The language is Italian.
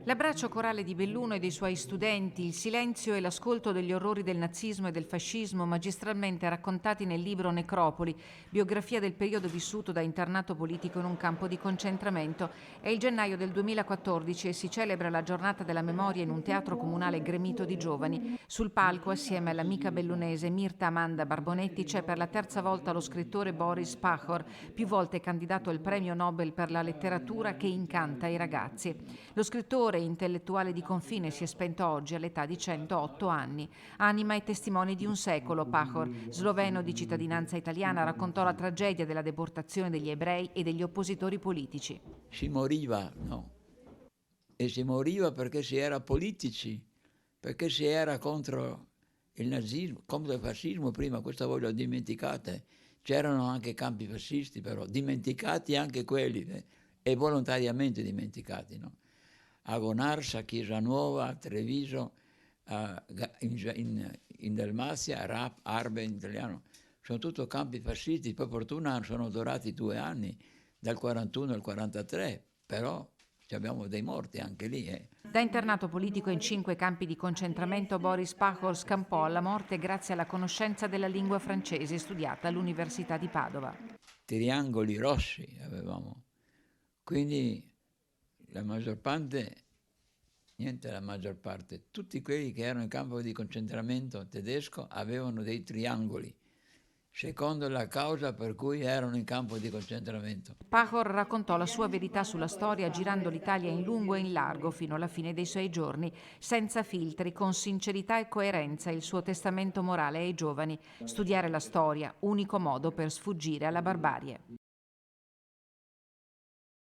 L'abbraccio corale di Belluno e dei suoi studenti, il silenzio e l'ascolto degli orrori del nazismo e del fascismo magistralmente raccontati nel libro Necropoli, biografia del periodo vissuto da internato politico in un campo di concentramento. È il gennaio del 2014 e si celebra la giornata della memoria in un teatro comunale gremito di giovani. Sul palco, assieme all'amica bellunese Mirta Amanda Barbonetti, c'è per la terza volta lo scrittore Boris Pahor, più volte candidato al premio Nobel per la letteratura, che incanta i ragazzi. Lo scrittore intellettuale di confine si è spento oggi all'età di 108 anni. Anima e testimone di un secolo, Pahor, sloveno di cittadinanza italiana, raccontò la tragedia della deportazione degli ebrei e degli oppositori politici. Si moriva, no? E si moriva perché si era politici, perché si era contro il nazismo, contro il fascismo prima, questa voi lo dimenticate. C'erano anche campi fascisti, però dimenticati anche quelli, e volontariamente dimenticati, no? A Gonarsa, a Chiesa Nuova, a Treviso, in Dalmazia, a Arbe in italiano. Sono tutti campi fascisti, per fortuna sono durati 2 anni, dal 41 al 43, però abbiamo dei morti anche lì. Da internato politico in 5 campi di concentramento, Boris Pahor scampò alla morte grazie alla conoscenza della lingua francese studiata all'Università di Padova. Triangoli rossi avevamo, quindi la maggior parte, tutti quelli che erano in campo di concentramento tedesco avevano dei triangoli, secondo la causa per cui erano in campo di concentramento. Pahor raccontò la sua verità sulla storia girando l'Italia in lungo e in largo fino alla fine dei suoi giorni, senza filtri, con sincerità e coerenza, il suo testamento morale ai giovani: studiare la storia, unico modo per sfuggire alla barbarie.